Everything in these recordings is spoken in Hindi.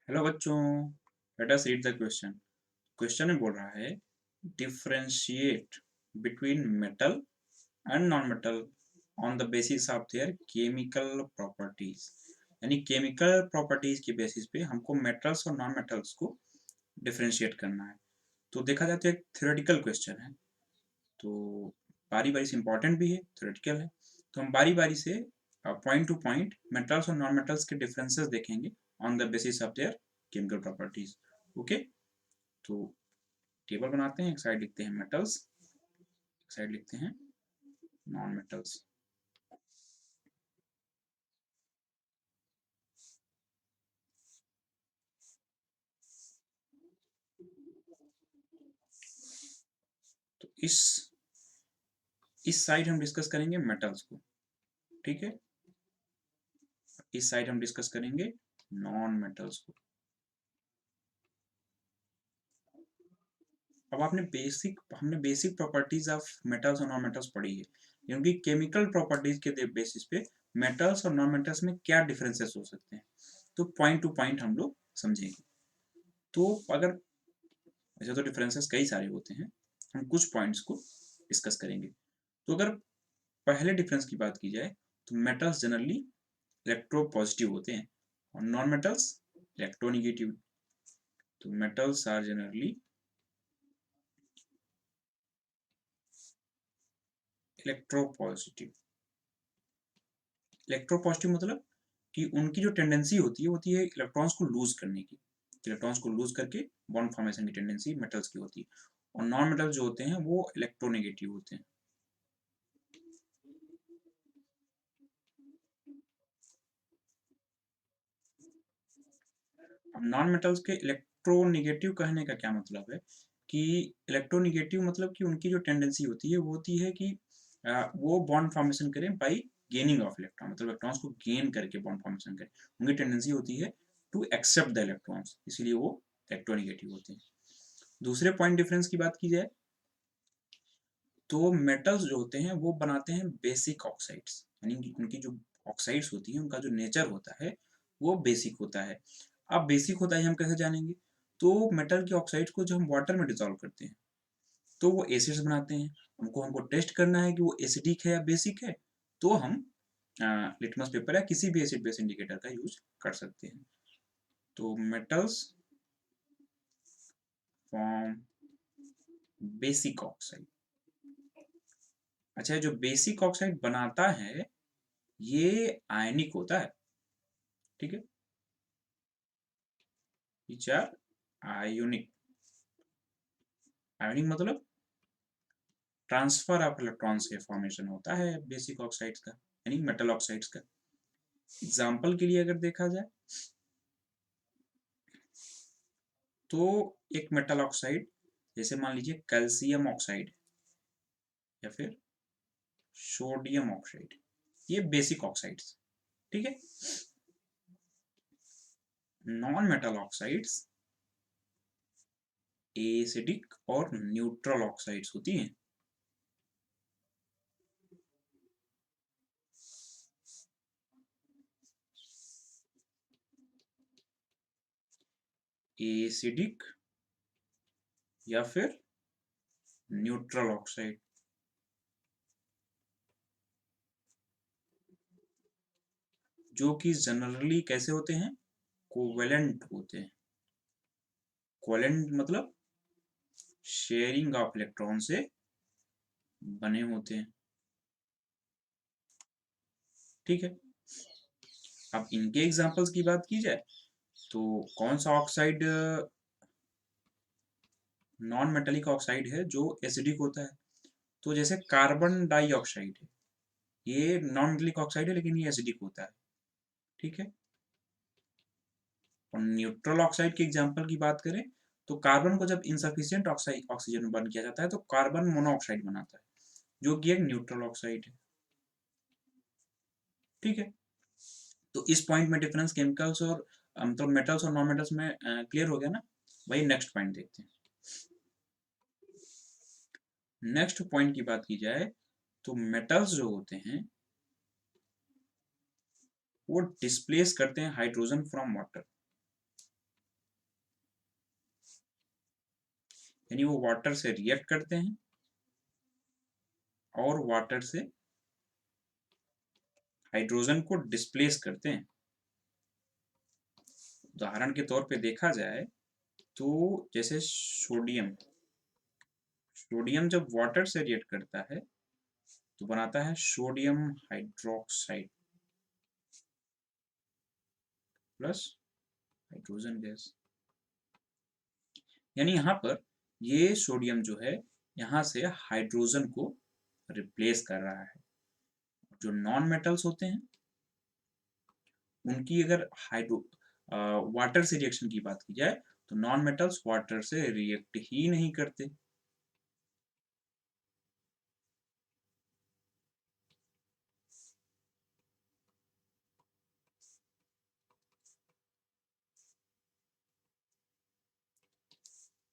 हेलो बच्चों, let us read the question. Question में बोल रहा है differentiate between metal and non metal on the basis of their chemical properties. यानी केमिकल प्रॉपर्टीज के बेसिस पे हमको मेटल्स और नॉन मेटल्स को डिफरेंशिएट करना है। तो देखा जाए तो एक थ्योरेटिकल क्वेश्चन है, तो बारी बारी से इम्पोर्टेंट भी है, थ्योरेटिकल है। तो हम बारी बारी से पॉइंट टू पॉइंट मेटल्स और नॉन मेटल्स के डिफरेंसेस देखेंगे on the basis of their chemical properties. Okay, तो टेबल बनाते हैं। एक साइड लिखते हैं मेटल्स, एक साइड लिखते हैं नॉन मेटल्स। तो इस साइड हम डिस्कस करेंगे मेटल्स को, ठीक है। इस साइड हम डिस्कस करेंगे नॉन मेटल्स को। अब हमने बेसिक प्रॉपर्टीज ऑफ मेटल्स और नॉन मेटल्स पढ़ी है, क्योंकि केमिकल प्रॉपर्टीज के बेसिस पे मेटल्स और नॉन मेटल्स में क्या डिफरेंसेस हो सकते हैं, तो पॉइंट टू पॉइंट हम लोग समझेंगे। तो अगर ऐसे तो डिफरेंसेस कई सारे होते हैं, हम कुछ पॉइंट्स को डिस्कस करेंगे। तो अगर पहले डिफरेंस की बात की जाए तो मेटल्स जनरली इलेक्ट्रो पॉजिटिव होते हैं और नॉन मेटल्स इलेक्ट्रोनिगेटिव। तो metals are generally electropositive. Electropositive मतलब कि उनकी जो टेंडेंसी होती है इलेक्ट्रॉन्स को लूज करने की। इलेक्ट्रॉन्स को लूज करके बॉन्ड फॉर्मेशन की टेंडेंसी मेटल्स की होती है, और नॉन मेटल्स जो होते हैं वो इलेक्ट्रोनेगेटिव होते हैं। अब नॉन मेटल्स के इलेक्ट्रोनेगेटिव कहने का क्या मतलब है कि इलेक्ट्रोनेगेटिव मतलब कि उनकी जो टेंडेंसी होती है वो होती है कि वो बॉन्ड फॉर्मेशन करें बाई गेनिंग ऑफ इलेक्ट्रॉन, मतलब इलेक्ट्रॉन्स को गेन करके बॉन्ड फॉर्मेशन करें। उनकी टेंडेंसी होती है टू एक्सेप्ट द इलेक्ट्रॉन्स, इसीलिए वो इलेक्ट्रोनेगेटिव होते हैं। दूसरे पॉइंट डिफरेंस की बात की जाए तो मेटल्स जो होते हैं वो बनाते हैं बेसिक ऑक्साइड्स, यानी उनकी जो ऑक्साइड्स होती हैं उनका जो नेचर होता है वो बेसिक होता है। अब बेसिक होता है हम कैसे जानेंगे, तो मेटल के ऑक्साइड्स को जब हम वाटर में डिसॉल्व करते हैं तो वो एसिड्स बनाते हैं। हमको टेस्ट करना है कि वो एसिडिक है या बेसिक है, तो हम लिटमस पेपर या किसी भी एसिड बेस इंडिकेटर का यूज कर सकते हैं। तो मेटल्स फॉर्म बेसिक ऑक्साइड। अच्छा, जो बेसिक ऑक्साइड बनाता है ये आयनिक होता है, ठीक है। Which are ionic. आयोनिक मतलब ट्रांसफर ऑफ इलेक्ट्रॉन्स के फॉर्मेशन होता है बेसिक ऑक्साइड्स का, यानी मेटल ऑक्साइड्स का। एग्जाम्पल के लिए अगर देखा जाए तो एक मेटल ऑक्साइड जैसे मान लीजिए कैल्शियम ऑक्साइड या फिर सोडियम ऑक्साइड, ये बेसिक ऑक्साइड्स, ठीक है। नॉन मेटल ऑक्साइड्स एसिडिक और न्यूट्रल ऑक्साइड्स होती हैं। एसिडिक या फिर न्यूट्रल ऑक्साइड। जो कि जनरली कैसे होते हैं, कोवेलेंट होते हैं। कोवेलेंट मतलब शेयरिंग ऑफ इलेक्ट्रॉन से बने होते हैं, ठीक है। अब इनके एग्जांपल्स की बात की जाए तो कौन सा ऑक्साइड नॉन मेटेलिक ऑक्साइड है जो एसिडिक होता है, तो जैसे कार्बन डाइऑक्साइड है, ये नॉन मेटेलिक ऑक्साइड है लेकिन ये एसिडिक होता है, ठीक है। और न्यूट्रल ऑक्साइड के एग्जांपल की बात करें तो कार्बन को जब इनसफिशिएंट ऑक्सीजन में बर्न किया जाता है तो कार्बन मोनोऑक्साइड बनाता है, जो कि एक न्यूट्रल ऑक्साइड है, ठीक है। तो इस पॉइंट में डिफरेंस केमिकल्स और मतलब मेटल्स और नॉन मेटल्स में क्लियर हो गया ना। वही नेक्स्ट पॉइंट देखते हैं। नेक्स्ट पॉइंट की बात की जाए तो मेटल्स जो होते हैं वो डिस्प्लेस करते हैं हाइड्रोजन फ्रॉम वाटर। यानी वो वाटर से रिएक्ट करते हैं और वाटर से हाइड्रोजन को डिस्प्लेस करते हैं। उदाहरण के तौर पे देखा जाए तो जैसे सोडियम सोडियम जब वाटर से रिएक्ट करता है तो बनाता है sodium hydroxide plus hydrogen gas. यानी यहाँ पर ये सोडियम जो है यहाँ से हाइड्रोजन को रिप्लेस कर रहा है। जो नॉन मेटल्स होते हैं उनकी अगर हाइड्रो वाटर से रिएक्शन की बात की जाए तो नॉन मेटल्स वाटर से रिएक्ट ही नहीं करते।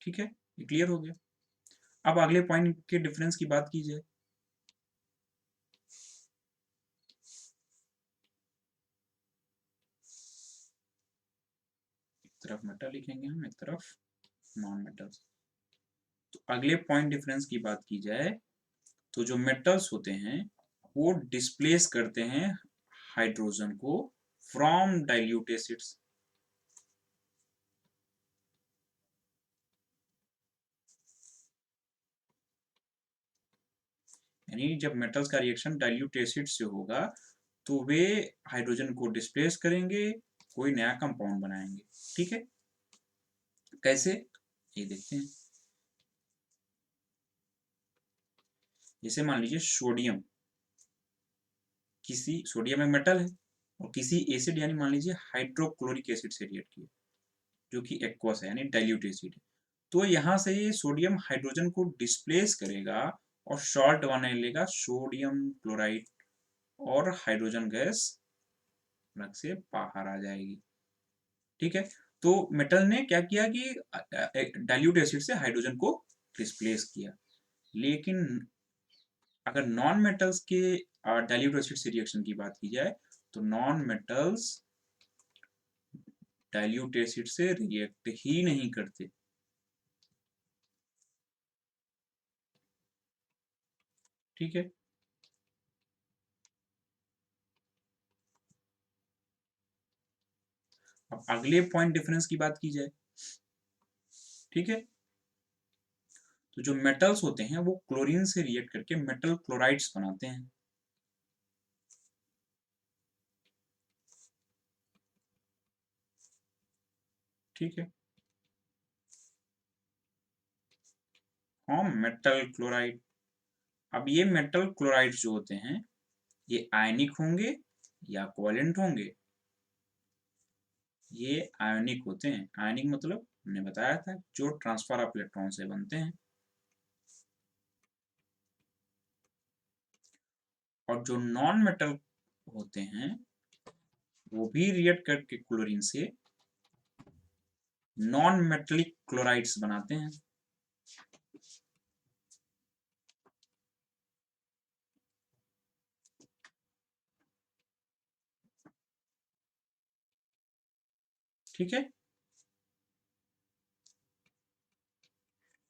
ठीक है, ये क्लियर हो गया। अब अगले पॉइंट के डिफरेंस की बात की जाए। एक तरफ मेटल लिखेंगे हम, एक तरफ नॉन मेटल्स। तो अगले पॉइंट डिफरेंस की बात की जाए तो जो मेटल्स होते हैं वो डिस्प्लेस करते हैं हाइड्रोजन को फ्रॉम डाइल्यूट एसिड्स। यानी जब मेटल्स का रिएक्शन डाइल्यूट एसिड से होगा तो वे हाइड्रोजन को डिस्प्लेस करेंगे, कोई नया कंपाउंड बनाएंगे। ठीक है, कैसे ये देखते हैं। जैसे मान लीजिए सोडियम, किसी सोडियम एक मेटल है और किसी एसिड यानी मान लीजिए हाइड्रोक्लोरिक एसिड से रिएक्ट किया जो कि एक्वस है यानी डाइल्यूट एसिड है। तो यहाँ से ये सोडियम हाइड्रोजन को डिस्प्लेस करेगा और सॉल्ट बना लेगा सोडियम क्लोराइड और हाइड्रोजन गैस अलग से बाहर आ जाएगी। ठीक है, तो मेटल ने क्या किया कि डाइल्यूट एसिड से हाइड्रोजन को डिस्प्लेस किया। लेकिन अगर नॉन मेटल्स के डाइल्यूट एसिड से रिएक्शन की बात की जाए तो नॉन मेटल्स डाइल्यूट एसिड से रिएक्ट ही नहीं करते। ठीक है, अब अगले पॉइंट डिफरेंस की बात की जाए। ठीक है, तो जो मेटल्स होते हैं वो क्लोरीन से रिएक्ट करके मेटल क्लोराइड्स बनाते हैं। ठीक है, हाँ मेटल क्लोराइड। अब ये मेटल क्लोराइड्स जो होते हैं ये आयनिक होंगे या कोवेलेंट होंगे। ये आयनिक होते हैं। आयनिक मतलब हमने बताया था जो ट्रांसफर ऑफ इलेक्ट्रॉन से बनते हैं। और जो नॉन मेटल होते हैं वो भी रिएक्ट करके क्लोरीन से नॉन मेटेलिक क्लोराइड्स बनाते हैं। ठीक है,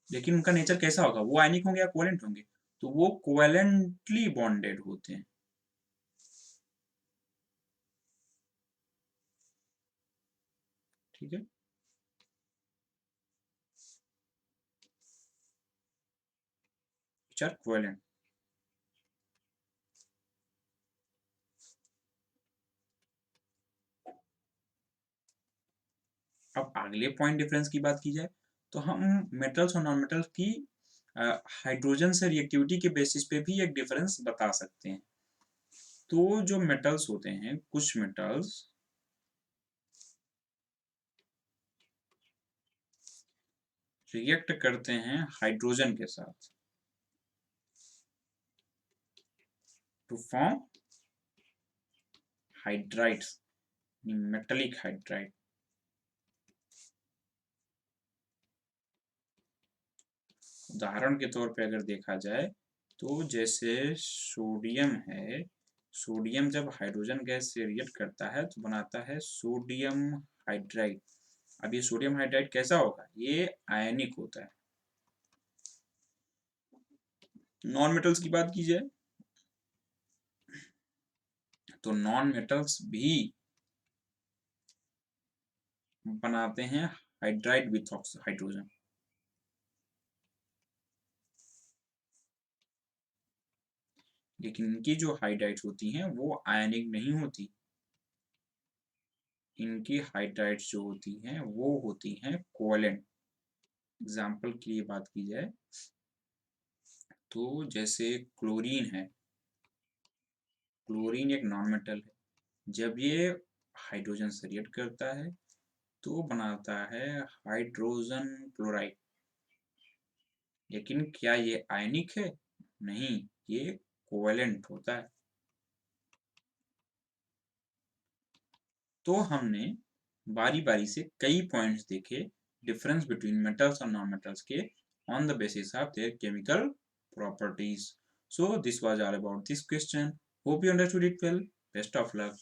लेकिन उनका नेचर कैसा होगा, वो आयनिक होंगे या कोवेलेंट होंगे, तो वो कोवेलेंटली बॉन्डेड होते हैं। ठीक है, चार कोवेलेंट। अब अगले पॉइंट डिफरेंस की बात की जाए तो हम मेटल्स और नॉन मेटल्स की हाइड्रोजन से रिएक्टिविटी के बेसिस पे भी एक डिफरेंस बता सकते हैं। तो जो मेटल्स होते हैं, कुछ मेटल्स रिएक्ट करते हैं हाइड्रोजन के साथ to form hydrides, metallic hydride. उदाहरण के तौर पे अगर देखा जाए तो जैसे सोडियम है, सोडियम जब हाइड्रोजन गैस से रिएक्ट करता है तो बनाता है सोडियम हाइड्राइड। अब ये सोडियम हाइड्राइड कैसा होगा, ये आयनिक होता है। नॉन मेटल्स की बात की जाए तो नॉन मेटल्स भी बनाते हैं हाइड्राइड विथ हाइड्रोजन। लेकिन इनकी जो हाइड्राइड्स होती हैं वो आयनिक नहीं होती। इनकी हाइड्राइड्स जो होती हैं वो होती हैं कोवेलेंट। एग्जाम्पल के लिए बात की जाए तो जैसे क्लोरीन है। क्लोरीन एक नॉन मेटल है। जब ये हाइड्रोजन से रिएक्ट करता है तो बनाता है हाइड्रोजन क्लोराइड। लेकिन क्या ये आयनिक है? नहीं, ये कोवेलेंट होता है। तो हमने बारी बारी से कई पॉइंट्स देखे डिफरेंस बिटवीन मेटल्स और नॉन मेटल्स के on the basis of their chemical properties. So this was all about this question. Hope you understood it well. Best of luck.